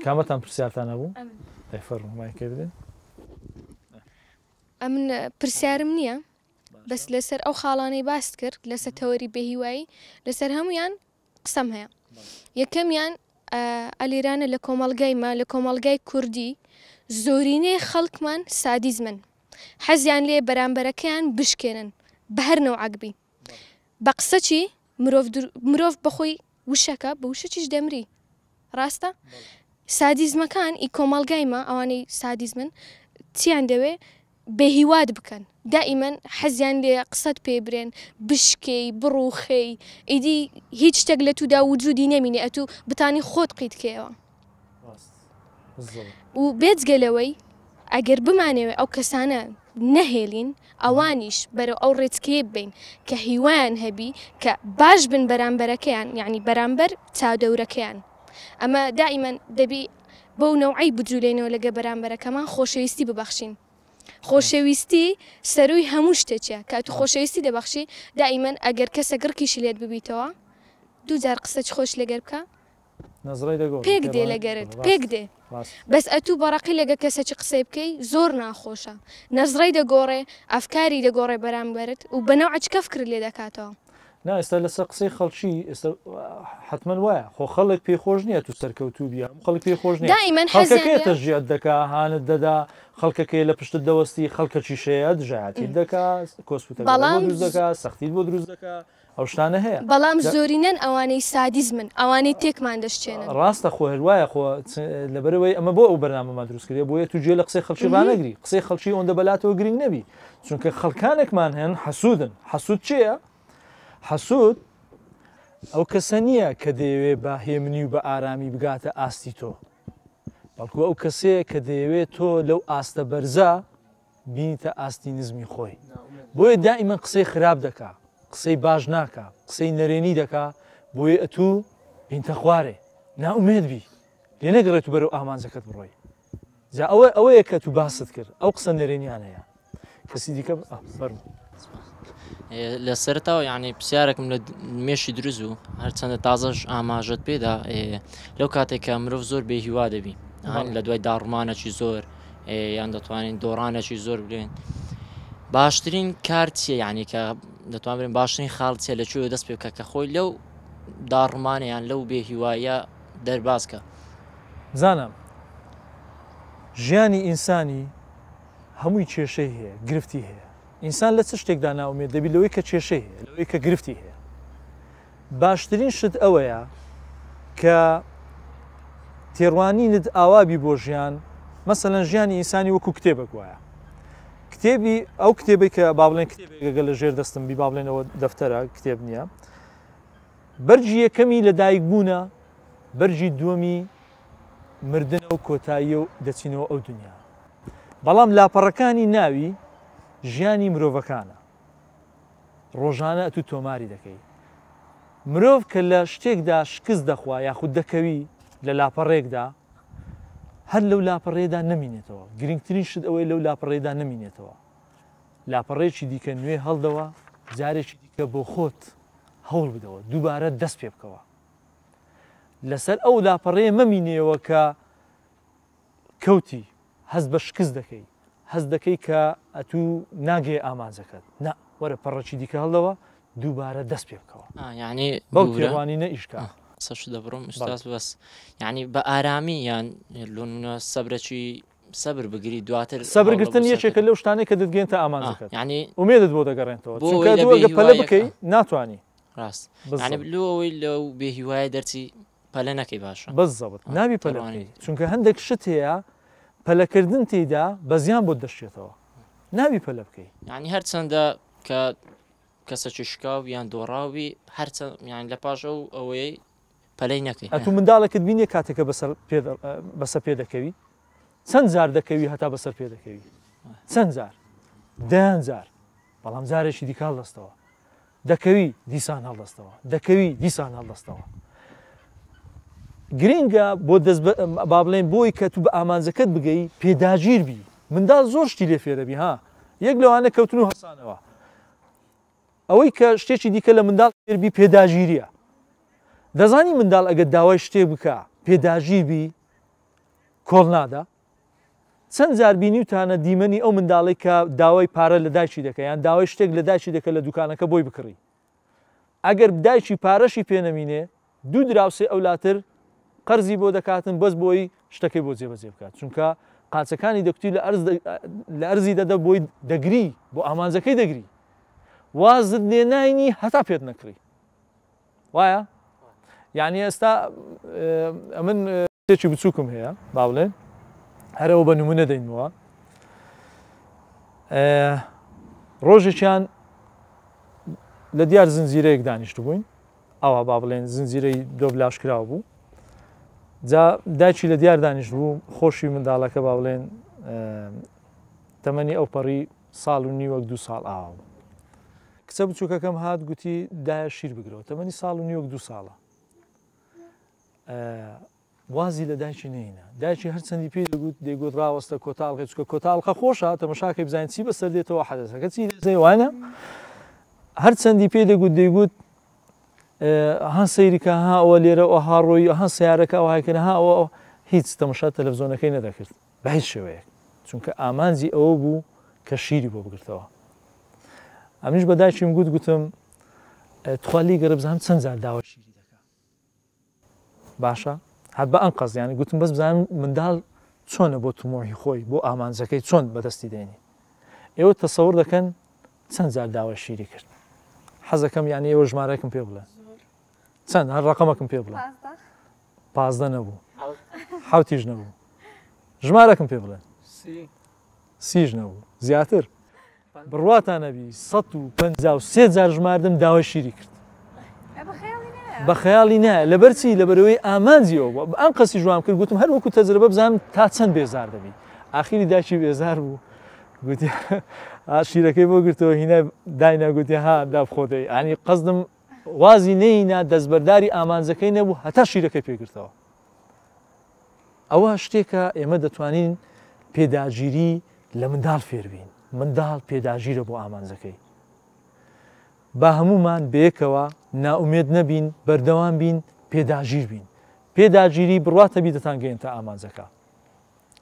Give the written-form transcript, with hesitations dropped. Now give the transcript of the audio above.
کامەتان پرسیارتان هەبوو؟ فەرموویکردن. من پرسیارم نییە بەس لەسەر ئەو خاڵانەی باس کرد لەسەر تەوەری بێهیوایی لەسەر هەمویان قسەم هەیە. یەکەمیان ئەلیرانە لە کۆمەڵگایمە لە کۆمەڵگای کوردی زۆرینەی خەڵکمان سادیزمن حەزیان لێ بەرامبەرەکەیان بشکێنن بە هەر نەوعەکبی بە قسە چی مرۆڤ بەخۆی وشەکە بە وشەکیش دەمری ڕاستە؟ سادیزمەکان ئی کۆمەڵگایمە ئەوانەی سادیزمن چیان دەوێ بێهیواد بکەن دائیمەن حەزیان لێ قسەت پێ برێن بشکەی بڕوخەی ئیدی هیچ شتێک لە توودا وجودی نەمینێ ئەتوو بتانی خۆت قیتکەوە و بێجگەلەوەی ئەگەر بمانەوێ ئەو کەسانە نەهێلین ئەوانیش بەرەو ئەو ڕێچکێ بین کە هیوایان هەبی کە باش بن بەرامبەرەکەیان یعنی بەرامبەر چاودەورەکەیان ئەمە دائیمەن دەبی بەو نەوعی بجوولێنەوە لەگە بەرامبەرەکەمان خۆشەویستی ببەخشین خۆشەویستی سەروی هەموو شتێکە کە تو خۆشەویستی دەبەخشی دائیمەن ئەگەر کەسە گڕکیشی لێت ببیتەوە دوو جار قسەی خۆش لەگەر بکە پێک دێ لەگەرت پێک دێ بەس ئەتوو بەڕقی لەگە کەسێکی قسەی بکەی زۆر ناخۆشە نەزڕی دەگۆڕێ ئەفکاری دەگۆڕێ بەرامبەرت و بەنەوع چکەف کرد لێ دەکاتەوە نا ئێستا لەسەر قسەی خەڵکی حتمما وایە خۆ خەڵک پێخۆش نییە تو سەرکەوتوو بیە خەڵک پێخۆش نیە خەڵکەکەیتە ژیات دەکا هانت دەدا خەڵکەکەی لە پشت دەوەستی خەڵکەکی شەیە دژایەتی دەکا کۆسپوتە دروست دەکا سەختیت بۆ دروست دەکا ئەو شتانە هەیە بەڵام زۆرینەن ئەوانەی سادیزمن ئەوانەی تێکمان دەشتێنن ڕاستە خۆ هەروایە خۆ لەبەرەوەی ئەمە بۆ ئەو بەرنامەمان دروستکردێ بۆیە تو گوێ لە قسەی خەڵکی ڕانەگری قسەی خەڵکی ئەوەندە بەلاتەوە گرنگ نەبی چونکە خەڵکانێکمان هەن حەسوودن حەسوود چییە؟ حەسوود ئەو کەسە نییە کە دەیەوێت بە هێمنی و بە ئارامی بگاتە ئاستی تۆ بەڵکو ئەو کەسەیە کە دەیەوێت تۆ لەو ئاستە بەرزە بینیتە ئاستی نزمی خۆی بۆیە دائیمەن قسەی خراپ دەکا قسەی باش ناکە قسەی نەرێنی دەکا بۆیە ئەتوو بینتە خوارێ ناومێدبی لێ نەگەڕێت و بەرەو ئامانجەکەت بڕۆی جا ئەوەیە کە تو باست کرد ئەو قسە نەرێنیان هەیە کەسی دیکە فەرموو لەسەرتاوە یعنی پرسیارێکم لە مێشی دروست و هەرچەندە تازەش ئاماژت پێدا لەو کاتێک کە مرۆڤ زۆر بێهیوا دەبی لە دوای داڕمانێکی زۆر یان دەتوانین دۆڕانێکی زۆر بڵێن باشترین کار چیە یعنی کە دەتوان بڵێن باشترین خاڵ چیە لەکوێ دەست پێ بکە کە خۆی لەو داڕمانەیان لەو بێهیوایە دەرباسکە زانم ژیانی ئینسانی هەمووی کێشەی هەیە گرفتی هەیە ئینسان لە چ شتێکدا ناومێت دەبی لەوەی کە کێشەی هەیە لەوەی کە گرفتی هەیە باشترین شت ئەوەیە کە تێڕوانینت ئاوابی بۆ ژیان مەسەلەن ژیانی ئینسانی وەکو کتێبێک وایە کتێبی ئەو کتێبی کە با بڵێن کتێبێکگە لە ژێر دەستم بی با بڵێنەوە دەفتەرە کتێب نییە بەرجی یەکەمی لە دایک بوونە بەرجی دووەمی مردنە و کۆتاییە و دەچینەوە ئەو دنیا بەڵام لاپەڕەکانی ناوی ژیانی مرۆڤەکانە ڕۆژانە ئەتوو تۆماری دەکەی مرۆڤ کە لە شتێکدا شکست دەخوا یاخود دەکەوی لە لاپەڕێکدا هەر لەو لاپەڕێدا نەمینێتەوە گرنگترین شت ئەوەی لەو لاپەڕێدا نەمینێتەوە لاپەڕێکی دیکە نوێ هەڵدەوە جارێکی دیکە بۆ خۆت هەوڵ بدەوە دووبارە دەست پێ بکەوە لەسەر ئەو لاپەڕێ مەمینێەوە کە کەوتی هەست بە شکست دەکەی هەست دەکەی کە ئەتوو ناگێ ئامانجەکەت نا وەرە پەڕەکی دیکە هەڵدەوە دووبارە دەست پێ بکەوە یعنی بەو تێڕوانی نەئیشکا سەش دەبڕم ئستاس بەس یعنی بە ئارامی یان لۆنە سەبرەکی سەبر بگری دواتر سەبرگرتن یەکێکە لەو شتانەی کە دەتگەێنتە ئامانجەکەت یعنی ئومێدت بۆ دەگەڕێنەوە چونکە دووەگە پەلە بکەی ناتوانی ڕاست یعنی لەوەی لەو بێهیوایە دەرچی پەلە نەکەی باشە بەزەبت نابی پەلە چونکە هەندێک شت هەیە پەلەکردن تێیدا بە زیان بۆ دەشتێتەوە ناوی پەلە بکەی یعنی هەرچەندە کە کەسەکی شکاو یان دۆڕاوی هەرچەند یان لە پاش ئەوەی پەلەی نەکەی ئەتوو منداڵێکت بینێ کاتێکە بەسەر پێ دەکەوی چەند زار دەکەوی هەتا بەسەر پێ دەکەوی چەند زار دەیان زار بەڵام زارێکی دیکە هەڵدەستەوە دەکەوی دیسان هەڵدەستەوە دەکەوی دیسان هەڵدەستەوە گرنگە بۆ دەست با بڵێن بۆی کە تو بە ئامانجەکەت بگەی پێداگیر بی منداڵ زۆر شتی لێ فێرەبی ها یەک لەوانە کەوتن و هەسانەوە ئەوەی کە شتێکی دیکە لە منداڵ فێربی پێداگیریە دەزانی منداڵ ئەگەر داوای شتێک بکە پێداژیربی کۆڵ نادا چەند جار بینیوتانە دیمەنی ئەو منداڵی کە داوای پارە لە دایکی دەکە یان داوای شتێک لە دایکی دەکە لە دوکانەکە بۆی بکڕی ئەگەر دایکی پارەشی پێنەمینێ دوو دراوسێ ئەولاتر قەرزی بۆ دەکاتن بەس بۆی شتەکەی بۆ جێبەجێ بکات چونکە قاچەکانی دەکوتی لە ئەرزی دەدە بۆی دەگری بۆ ئامانجەکەی دەگری وازت لێناینی هەتا پێت نەکڕی وایە یعنی ئێستا ئەمن شتێکی بچووکم هەیە با بڵێن هەرەوە بە نمونە دەینەوە ڕۆژێکیان لە دیار زنجیرەیەک دانیشت بووین ئەوە با بڵێن زنجیرەی دۆبلاش کراوە بوو جا دایکی لە دیار دانیشت بوو خۆشی منداڵەکە با بڵێن تەمەنی ئەو پەڕی ساڵ و نیوەک 2 ساڵ ئاوا بوو کچە بچووکەکەم هات گوتی دایە شیر بگرەوە تەمەنی ساڵ و نیوەک 2 ساڵە وازی لە دایکی نینە دایکی هەرچەندی پێ دەگوت دەیگوت ڕاوەستە کۆتاڵقی چکە کۆتاڵقە خۆشە تەمەشاکەی بزانین چی بەسەر دێتەوە حەدەسەکە چی دەزێ وانە هەرچەندی پێ دەگوت هەن سەیریکە ها ئەوە لێرە ئەو هاڕۆی هەن سیارەکە ئەو هایکردن ها ئەوە هیچ تەمەشا تەلەڤیزۆنەکەی نەدەکرد بە هیچ شێوەیەک چونکە ئامانجی ئەوە بوو کە شیری بۆ بگرتەوە ئەمیش بە دایکیم گوتم تخوالی گەرە بزانم چەند جار داوای شیری دەکات باشە هەت بە ئەنقەز یانی گوتم بەس بزانم منداڵ چۆنە بۆ تمۆحی خۆی بۆ ئامانجەکەی چۆن بەدەستی دێنی ئێوە تەسەوڕ دەکەن چەند جار داوای شیری کرد حەزەکەم یانی ئێوە ژمارەکەم پێ بڵێن چەند هەر ڕقەمەکەم پێ بڵێن 15 نەبوو حوتیش نەبوو ژمارەکەم پێ بڵێن 30 نەبوو زیاتر بڕواتان نەبی 153 جار ژماردم داوای شیری کرد بە خەیاڵی نایە لەبەرچی لەبەرەوەی ئامانجیەوە ئەم قەسی ژوام کرد گوتم هەر وەکو تەجربە بزانم تا چەند بێزار دەبی ئاخیری داکی بێزار بوو گوتی شیرەکەی بۆ گرتەوە هینە داینا گوتی ها دابخۆدەی ئانی قەزدم وازی نەینا دەستبەرداری ئامانجەکەی نەبوو هەتا شیرەکەی پێگرتەوە ئەوە شتێکە ئێمە دەتوانین پێداگیری لە منداڵ فێربین منداڵ پێداگیرە بۆ ئامانجەکەی با هەمومان بەیەکەوە ناومێد نەبین بەردەوام بین پێداگیر بین پێداگیری بڕواتە بی دەتانگەێنتە ئامانجەکە